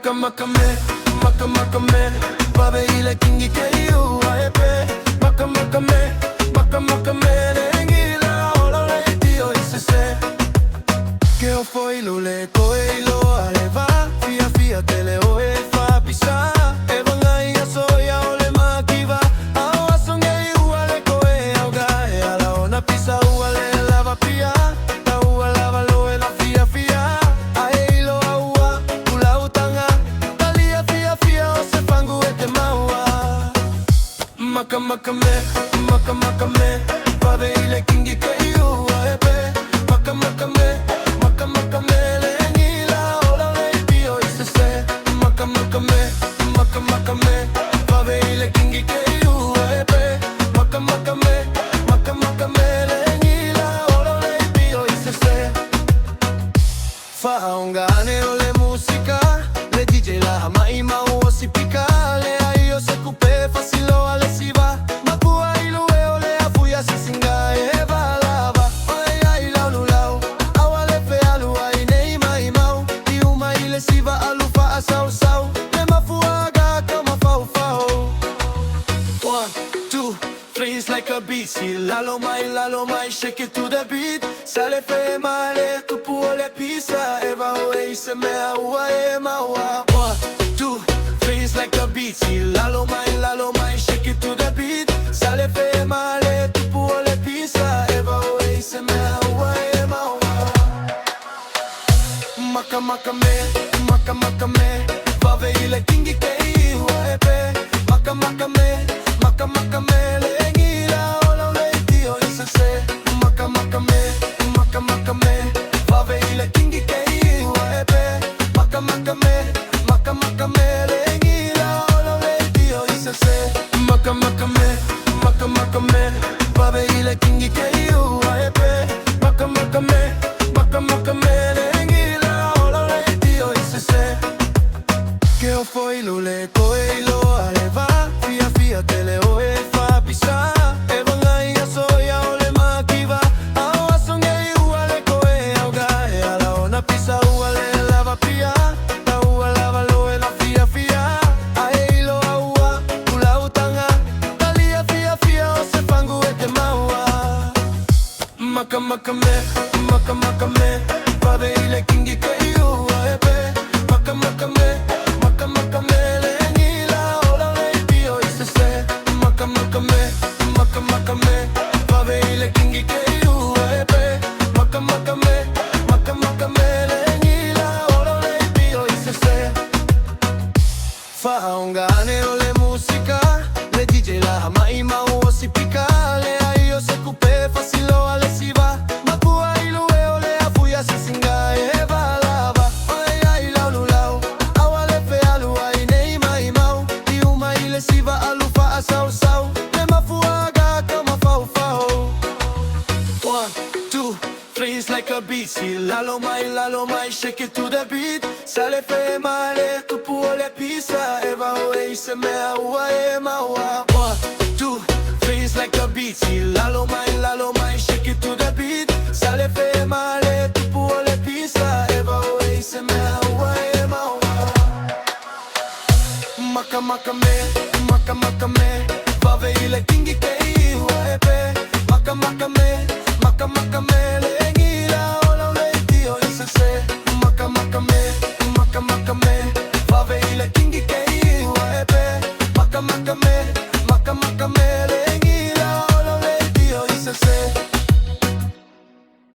Makame, makame, babe ile kingi keiu aepe. Makame, nengila ola leitio isese. Keo foi lule koeilo aleva, fia tele oe fa pisa. Eva ngai asoya ole makiva, awa songe uale koe auga e ala ona pisa uale lava pia. Makame, babe ile kingi keiu aepe. Makame, lengila ola leitio isese. Makame, babe ile kingi keiu aepe. Makame, lengila ola leitio isese. Faungane ole musica, le DJ la maima uosi picale. Aio se coupe facilo ale si va. Freeze like a beat, si lalo mai, shake it to the beat. Sale fe male, tu puole pisa, eva oe se mea ua e maua. 1, 2, freeze like a beat, si lalo mai, shake it to the beat. Sale fe male, tu puole pisa, eva oe se mea ua e maua. Makame, babe ile kingi keiu aepe. Makame, lengila ola leitio isese. Makame, babe ile kingi keiu aepe. Makame, lengila ola leitio isese. Makame, babe ile kingi keiu aepe. Makame, lengila ola leitio isese. Keo foi lule koeilo aleva, fia tele oe fa pisa. Eva ngai asoya ole makiva, awa songe uale koe auga e ala ona pisa uale lava pia. Ta ua lava loe la fia, aeilo aua, ula utanga. Talia fia, o se fangu e te maua. Makame, babe ile kingi keiu aepe. Makame, lengila ola leitio isese. Makame, babe ile kingi keiu aepe. Makame, lengila ola leitio isese. Faungane ole musica, le DJ la maima uosi picale. Aio se coupe facilo ale si va. Mapua ilue ole afuya se singa e valava. Oe ai lau, awale fe alu ai nei mai mau. Iuma ile si va alufa asau. Ne mafuaga kama fau. 1, 2, freeze like a beat, si lalo mai, shake it to the beat. Sale fe male, tu puole pisa, eva oe se mea ua e maua. 1, 2, freeze like a beat, si lalo mai, shake it to the beat. Sale fe male, tu puole pisa, eva oe se mea ua e maua. Makame, babe ile kingi keiu aepe. Makame,